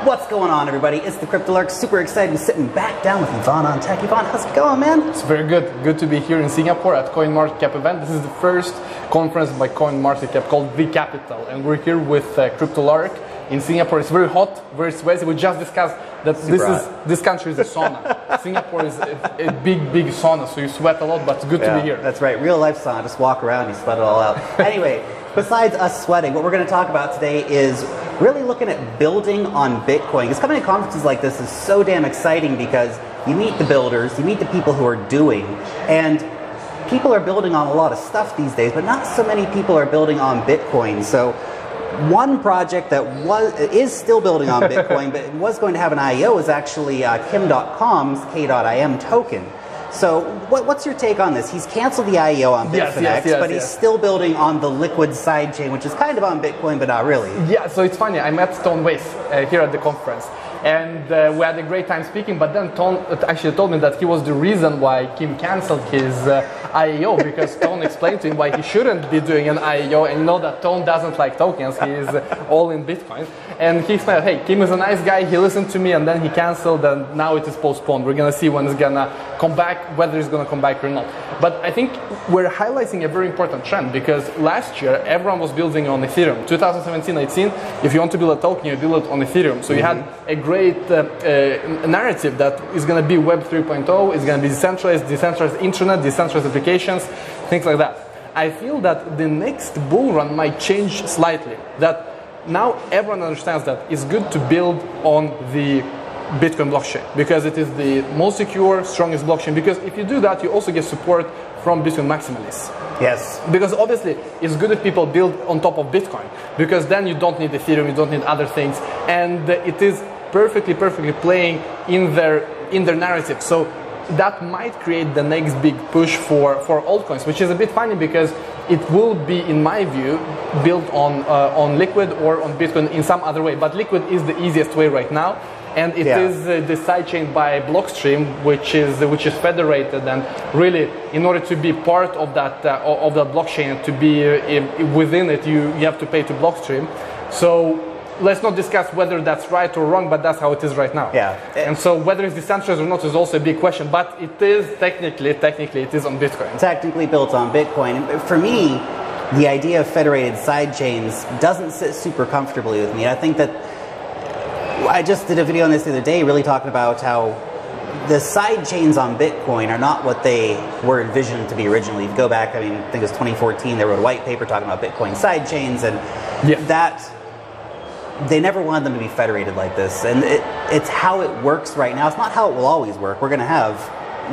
What's going on, everybody? It's the Crypto Lark. Super excited to be sitting back down with Yvonne on Tech. Yvonne, how's it going, man? It's very good. Good to be here in Singapore at CoinMarketCap event. This is the first conference by CoinMarketCap called The Capital, and we're here with Crypto Lark in Singapore. It's very hot, very sweaty. We just discussed that this country is a sauna. Singapore is a big sauna, so you sweat a lot, but it's good to be here. That's right. Real life sauna. Just walk around, you sweat it all out. Anyway, besides us sweating, what we're going to talk about today is really looking at building on Bitcoin. Because coming to conferences like this is so damn exciting because you meet the builders, you meet the people who are doing, and people are building on a lot of stuff these days, but not so many people are building on Bitcoin. So one project that is still building on Bitcoin, but was going to have an IEO is actually Kim.com's K.IM token. So what's your take on this? He's canceled the IEO on Bitfinex, but he's still building on the Liquid sidechain, which is kind of on Bitcoin, but not really. Yeah, so it's funny. I met Tone Weiss here at the conference, and we had a great time speaking, but then Tone actually told me that he was the reason why Kim canceled his IEO, because Tone explained to him why he shouldn't be doing an IEO, and you know that Tone doesn't like tokens, he is all in Bitcoin. And he explained, hey, Kim is a nice guy, he listened to me, and then he canceled, and now it is postponed. We're going to see when it's going to come back, whether it's going to come back or not. But I think we're highlighting a very important trend, because last year, everyone was building on Ethereum. 2017-18, if you want to build a token, you build it on Ethereum. So you had a great narrative that is going to be Web 3.0, it's going to be decentralized internet, decentralized applications, things like that. I feel that the next bull run might change slightly. That now everyone understands that it's good to build on the Bitcoin blockchain because it is the most secure, strongest blockchain. Because if you do that, you also get support from Bitcoin maximalists. Yes. Because obviously it's good if people build on top of Bitcoin, because then you don't need Ethereum, you don't need other things, and it is perfectly playing in their narrative. So that might create the next big push for altcoins, which is a bit funny because it will be, in my view, built on Liquid or on Bitcoin in some other way. But Liquid is the easiest way right now, and it is the sidechain by Blockstream, which is federated, and really, in order to be part of that blockchain, to be within it, you have to pay to Blockstream. So let's not discuss whether that's right or wrong, but that's how it is right now. Yeah. And so whether it's decentralized or not is also a big question, but it is technically it is on Bitcoin. Technically built on Bitcoin. For me, the idea of federated sidechains doesn't sit super comfortably with me. I think that I just did a video on this the other day really talking about how the sidechains on Bitcoin are not what they were envisioned to be originally. If you go back, I mean, I think it was 2014, they wrote a white paper talking about Bitcoin sidechains, and that they never wanted them to be federated like this, and it's how it works right now. It's not how it will always work. We're going to have,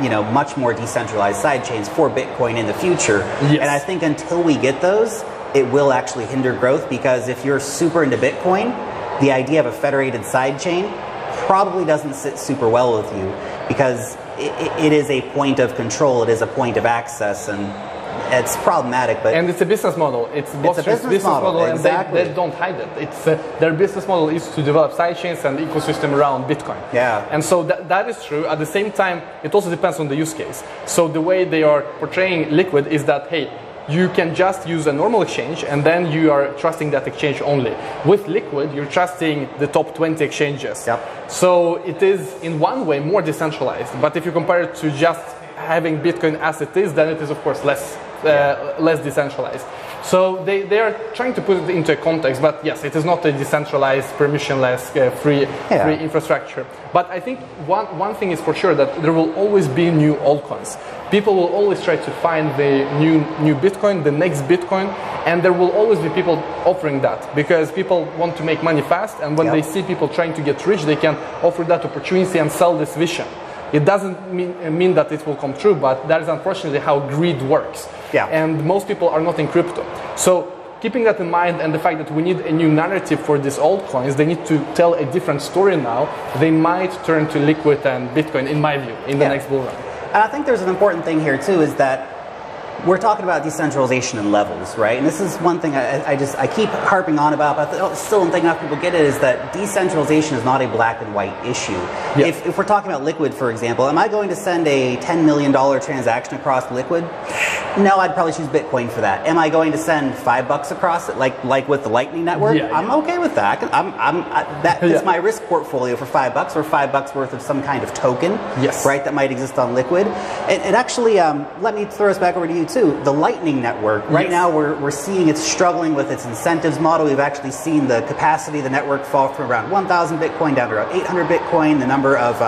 you know, much more decentralized sidechains for Bitcoin in the future, and I think until we get those, it will actually hinder growth, because if you're super into Bitcoin, the idea of a federated sidechain probably doesn't sit super well with you, because it is a point of control, it is a point of access, and it's problematic. And it's a business model. It's a business model, exactly. And they don't hide it. It's their business model is to develop sidechains and ecosystem around Bitcoin. Yeah. And so that is true. At the same time, it also depends on the use case. So the way they are portraying Liquid is that, hey, you can just use a normal exchange and then you are trusting that exchange only. With Liquid, you're trusting the top 20 exchanges. Yep. So it is in one way more decentralized. But if you compare it to just having Bitcoin as it is, then it is of course less decentralized. So they are trying to put it into a context, but yes, it is not a decentralized, permissionless, free infrastructure. But I think one thing is for sure, that there will always be new altcoins. People will always try to find the new Bitcoin, the next Bitcoin, and there will always be people offering that, because people want to make money fast, and when they see people trying to get rich, they can offer that opportunity and sell this vision. It doesn't mean that it will come true, but that is unfortunately how greed works. Yeah. And most people are not in crypto. So keeping that in mind, and the fact that we need a new narrative for these altcoins, they need to tell a different story now. They might turn to Liquid and Bitcoin, in my view, in the next bull run. And I think there's an important thing here too, is that we're talking about decentralization in levels, right? And this is one thing I keep harping on about, but I still don't think enough people get it, is that decentralization is not a black and white issue. Yeah. If we're talking about Liquid, for example, am I going to send a $10 million transaction across Liquid? No, I'd probably choose Bitcoin for that. Am I going to send $5 across it, like with the Lightning Network? Yeah, I'm okay with that. That fits my risk portfolio for $5 or $5 worth of some kind of token, yes, right? That might exist on Liquid. And actually, let me throw us back over to you too. The Lightning Network, right now we're seeing it's struggling with its incentives model. We've actually seen the capacity of the network fall from around 1,000 Bitcoin down to around 800 Bitcoin. The number of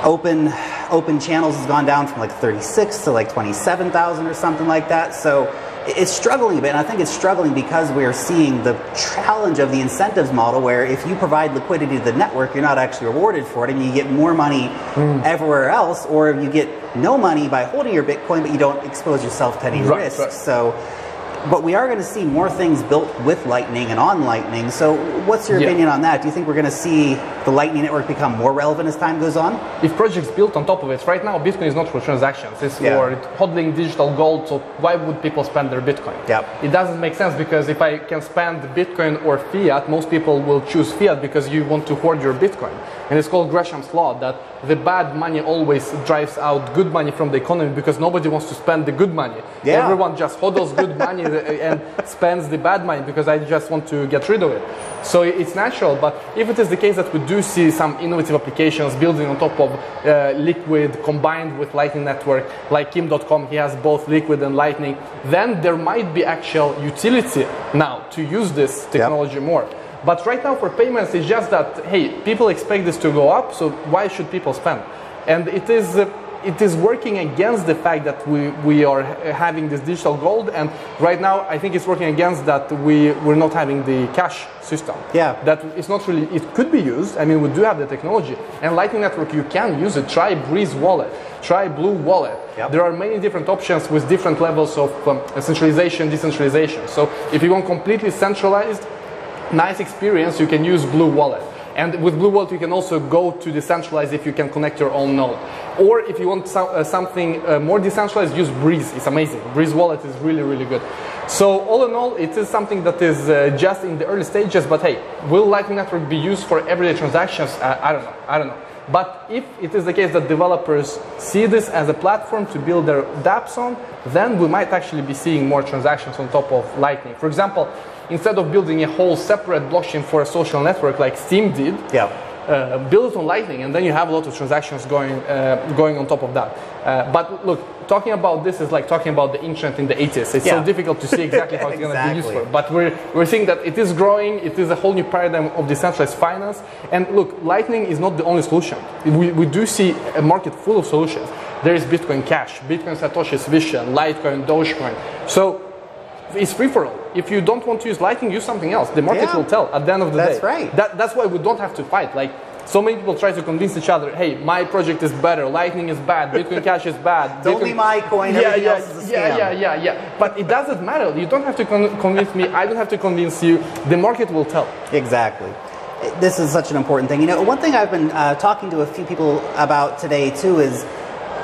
open channels has gone down from like 36 to like 27,000 or something like that. So it's struggling a bit, and I think it's struggling because we're seeing the challenge of the incentives model, where if you provide liquidity to the network, you're not actually rewarded for it, and you get more money everywhere else, or you get no money by holding your Bitcoin, but you don't expose yourself to any risk. Right. So, but we are going to see more things built with Lightning and on Lightning. So what's your opinion on that? Do you think we're going to see the Lightning Network become more relevant as time goes on? If projects built on top of it, right now Bitcoin is not for transactions, it's for hodling digital gold, so why would people spend their Bitcoin? It doesn't make sense, because if I can spend Bitcoin or fiat, most people will choose fiat because you want to hoard your Bitcoin. And it's called Gresham's law, that the bad money always drives out good money from the economy, because nobody wants to spend the good money. Everyone just hodls good money and spends the bad money because I just want to get rid of it. So it's natural, but if it is the case that we do see some innovative applications building on top of Liquid combined with Lightning Network, like Kim.com, he has both Liquid and Lightning, then there might be actual utility now to use this technology more. But right now for payments, it's just that, hey, people expect this to go up, so why should people spend? And it is working against the fact that we are having this digital gold, and right now I think it's working against that we're not having the cash system. That it's not really, it could be used. I mean, we do have the technology, and Lightning Network, you can use it. Try Breeze Wallet, try Blue Wallet. There are many different options with different levels of centralization, decentralization. So if you want completely centralized, nice experience, you can use Blue Wallet. And with Blue Wallet, you can also go to decentralized if you can connect your own node. Or if you want something more decentralized, use Breeze. It's amazing. Breeze Wallet is really, really good. So all in all, it is something that is just in the early stages. But hey, will Lightning Network be used for everyday transactions? I don't know. But if it is the case that developers see this as a platform to build their dApps on, then we might actually be seeing more transactions on top of Lightning. For example, instead of building a whole separate blockchain for a social network like Steam did, build it on Lightning, and then you have a lot of transactions going on top of that. But look, talking about this is like talking about the internet in the 80s. It's so difficult to see exactly how it's going to be used for. But we're seeing that it is growing. It is a whole new paradigm of decentralized finance. And look, Lightning is not the only solution. We do see a market full of solutions. There is Bitcoin Cash, Bitcoin Satoshi's Vision, Litecoin, Dogecoin. So it's free for all. If you don't want to use Lightning, use something else. The market will tell at the end of the day. That's right. That's why we don't have to fight. Like, so many people try to convince each other, hey, my project is better, Lightning is bad, Bitcoin Cash is bad. It's only my coin, everything else is a scam. Yeah. But it doesn't matter. You don't have to convince me. I don't have to convince you. The market will tell. Exactly. This is such an important thing. You know, one thing I've been talking to a few people about today too is,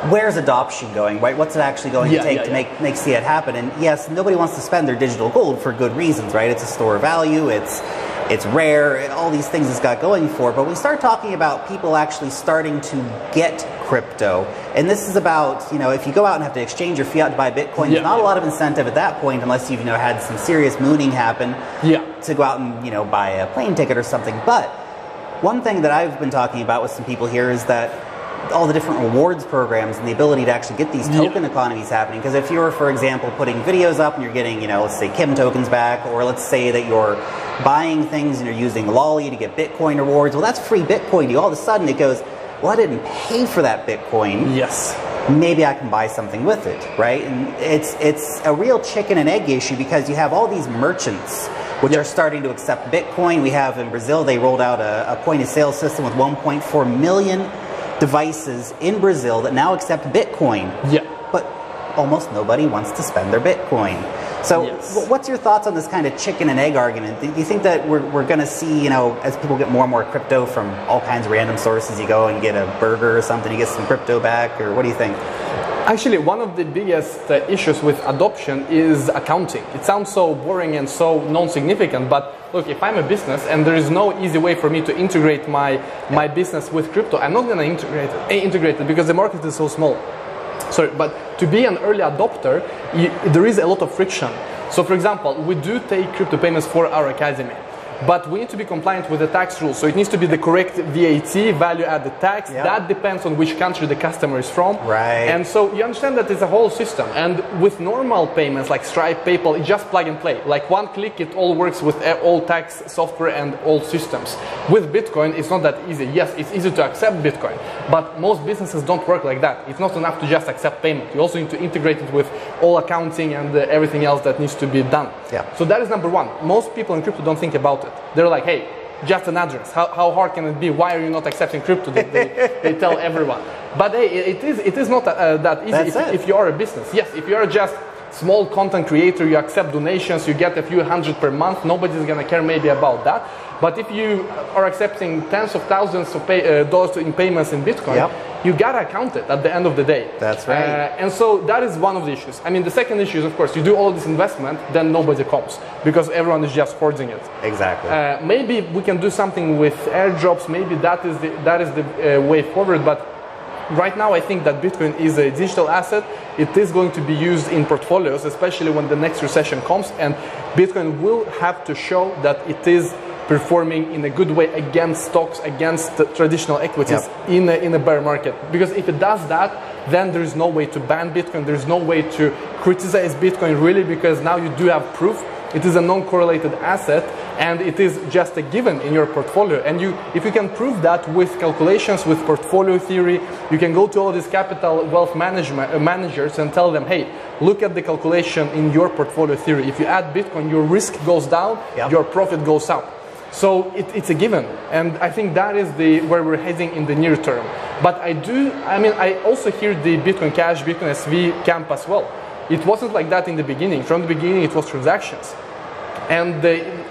where's adoption going, right? What's it actually going to take to make fiat happen? And yes, nobody wants to spend their digital gold for good reasons, right? It's a store of value, it's rare, all these things it's got going for. But we start talking about people actually starting to get crypto. And this is about, you know, if you go out and have to exchange your fiat to buy Bitcoin, there's not a lot of incentive at that point unless you've, you know, had some serious mooning happen to go out and, you know, buy a plane ticket or something. But one thing that I've been talking about with some people here is that all the different rewards programs and the ability to actually get these token economies happening. Because if you're, for example, putting videos up and you're getting, you know, let's say Kim tokens back, or let's say that you're buying things and you're using Lolly to get Bitcoin rewards, well, that's free Bitcoin to you. All of a sudden it goes, well, I didn't pay for that Bitcoin. Maybe I can buy something with it, right? And it's a real chicken and egg issue, because you have all these merchants which are starting to accept Bitcoin. We have in Brazil, they rolled out a point of sale system with 1.4 million devices in Brazil that now accept Bitcoin. But almost nobody wants to spend their Bitcoin. So what's your thoughts on this kind of chicken and egg argument? Do you think that we're going to see, you know, as people get more and more crypto from all kinds of random sources, you go and get a burger or something, you get some crypto back, or what do you think? Actually, one of the biggest issues with adoption is accounting. It sounds so boring and so non-significant, but look, if I'm a business and there is no easy way for me to integrate my business with crypto, I'm not going to integrate it because the market is so small. Sorry, but to be an early adopter, there is a lot of friction. So for example, we do take crypto payments for our academy, but we need to be compliant with the tax rules. So it needs to be the correct VAT, value added tax. Yep. That depends on which country the customer is from. Right. And so you understand that it's a whole system. And with normal payments like Stripe, PayPal, it's just plug and play. Like one click, it all works with all tax software and all systems. With Bitcoin, it's not that easy. Yes, it's easy to accept Bitcoin, but most businesses don't work like that. It's not enough to just accept payment. You also need to integrate it with all accounting and everything else that needs to be done. Yeah. So that is number one. Most people in crypto don't think about it. They're like, hey, just an address. How hard can it be? Why are you not accepting crypto? They tell everyone. But hey, it is not that easy if you are a business. Yes, if you are just small content creator, you accept donations, you get a few hundred per month, nobody's going to care maybe about that. But if you are accepting tens of thousands of dollars in payments in Bitcoin, yep, you got to count it at the end of the day. That's right. And so that is one of the issues. I mean, the second issue is, of course, you do all this investment, then nobody comes because everyone is just hoarding it. Exactly. Maybe we can do something with airdrops. Maybe that is the way forward. But right now, I think that Bitcoin is a digital asset. It is going to be used in portfolios, especially when the next recession comes. And Bitcoin will have to show that it is performing in a good way against stocks, against traditional equities, yep, in a bear market. Because if it does that, then there is no way to ban Bitcoin. There is no way to criticize Bitcoin really, because now you do have proof. It is a non-correlated asset, and it is just a given in your portfolio. And if you can prove that with calculations, with portfolio theory, you can go to all these capital wealth managers and tell them, hey, look at the calculation in your portfolio theory. If you add Bitcoin, your risk goes down, yep, your profit goes up. So it's a given, and I think that is where we're heading in the near term. But I also hear the Bitcoin Cash, Bitcoin SV camp as well. It wasn't like that in the beginning. From the beginning, it was transactions. And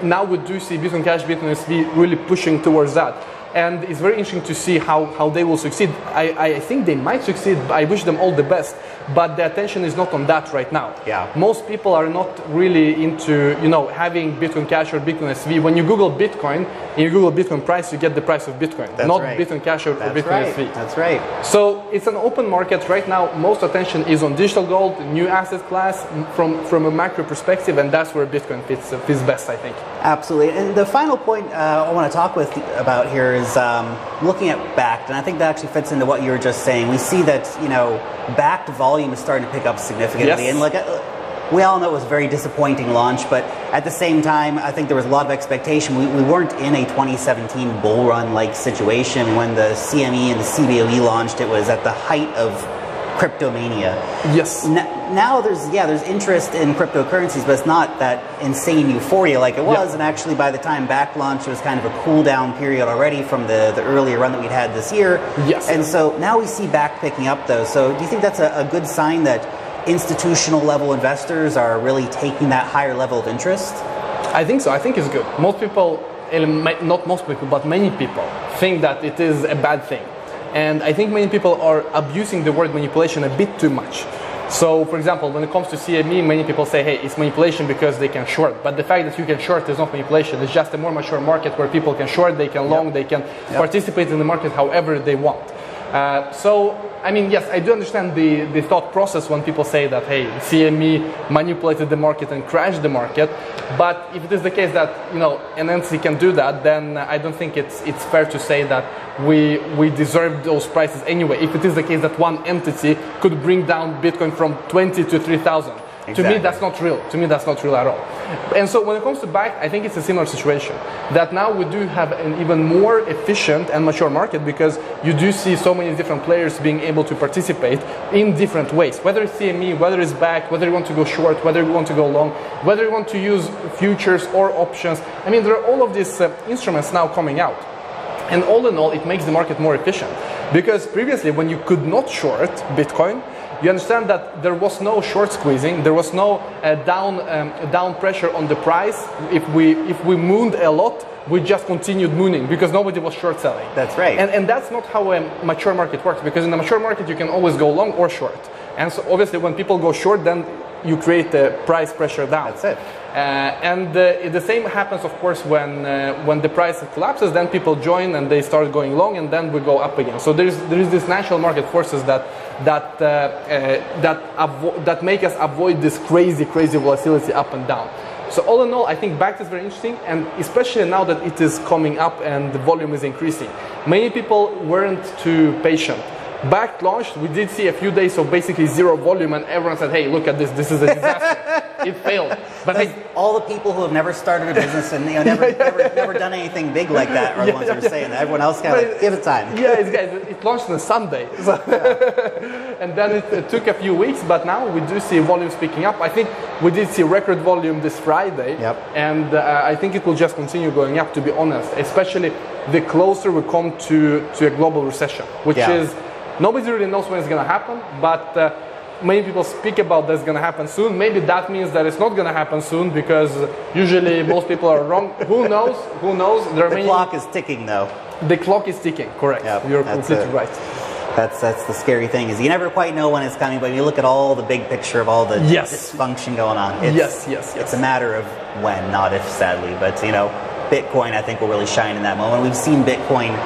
now we do see Bitcoin Cash, Bitcoin SV really pushing towards that. And it's very interesting to see how they will succeed. I think they might succeed. I wish them all the best. But the attention is not on that right now. Yeah. Most people are not really into having Bitcoin Cash or Bitcoin SV. When you Google Bitcoin and you Google Bitcoin price, you get the price of Bitcoin, that's not right, Bitcoin Cash or Bitcoin SV. That's right. So it's an open market right now. Most attention is on digital gold, new asset class from a macro perspective, and that's where Bitcoin fits best, I think. Absolutely. And the final point I want to talk about here is looking at bakkt, and I think that actually fits into what you were just saying. We see that bakkt volume is starting to pick up significantly, yes, and we all know it was a very disappointing launch, but at the same time, I think there was a lot of expectation. We weren't in a 2017 bull run like situation when the CME and the CBOE launched. It was at the height of cryptomania. Yes. Now there's interest in cryptocurrencies, but it's not that insane euphoria like it was. Yeah. And actually, by the time bakkt launched, it was kind of a cool down period already from the earlier run that we'd had this year. Yes. And so now we see bakkt picking up, though. So do you think that's a good sign that institutional level investors are really taking that higher level of interest? I think so. I think it's good. Most people, not most people, but many people think that it is a bad thing. And I think many people are abusing the word manipulation a bit too much. So, for example, when it comes to CME, many people say, hey, it's manipulation because they can short. But the fact that you can short is not manipulation. It's just a more mature market where people can short, they can long, they can participate in the market however they want. So, I mean, yes, I do understand the thought process when people say that, hey, CME manipulated the market and crashed the market. But if it is the case that, an entity can do that, then I don't think it's fair to say that we deserve those prices anyway. If it is the case that one entity could bring down Bitcoin from 20 to 3,000. Exactly. To me, that's not real. To me, that's not real at all. And so when it comes to bakkt, I think it's a similar situation. That now we do have an even more efficient and mature market because you do see so many different players being able to participate in different ways. Whether it's CME, whether it's bakkt, whether you want to go short, whether you want to go long, whether you want to use futures or options. I mean, there are all of these instruments now coming out. And all in all, it makes the market more efficient. Because previously, when you could not short Bitcoin, you understand that there was no short squeezing, there was no down pressure on the price. If we mooned a lot, we just continued mooning because nobody was short selling. That's right. And that's not how a mature market works, because in a mature market you can always go long or short. And so obviously when people go short, then you create the price pressure down. That's it. The same happens, of course, when the price collapses. Then people join and they start going long, and then we go up again. So there is this natural market forces that make us avoid this crazy volatility up and down. So all in all, I think BAKT is very interesting, and especially now that it is coming up and the volume is increasing. Many people weren't too patient. BAKT launched, we did see a few days of basically zero volume, and everyone said, hey, look at this, this is a disaster. It failed. But hey, all the people who have never started a business and never done anything big like that are the ones who are saying that. Everyone else kind of like, give it time. Yeah, it launched on a Sunday. So and then it took a few weeks, but now we do see volumes picking up. I think we did see record volume this Friday. Yep. And I think it will just continue going up, to be honest, especially the closer we come to a global recession, which is, nobody really knows when it's going to happen, but many people speak about that's going to happen soon. Maybe that means that it's not going to happen soon, because usually most people are wrong. Who knows? Who knows? The clock is ticking, though. The clock is ticking, correct. Yep, you're completely right. That's the scary thing, is you never quite know when it's coming, but you look at all the big picture of all the dysfunction going on. It's, It's a matter of when, not if, sadly. But, you know, Bitcoin, I think, will really shine in that moment. We've seen Bitcoin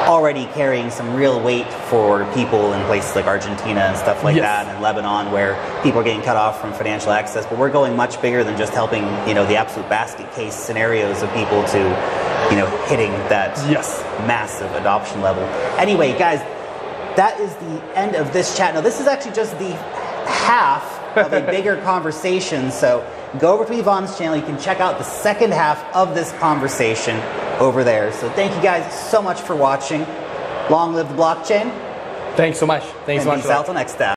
already carrying some real weight for people in places like Argentina and stuff like that, and Lebanon, where people are getting cut off from financial access. But we're going much bigger than just helping, you know, the absolute basket case scenarios of people to, you know, hitting that massive adoption level. Anyway, guys, that is the end of this chat. Now, this is actually just the half of a bigger conversation, so go over to Yvonne's channel. You can check out the second half of this conversation over there. So thank you guys so much for watching. Long live the blockchain. Thanks so much. Thanks so much. Peace out till next time.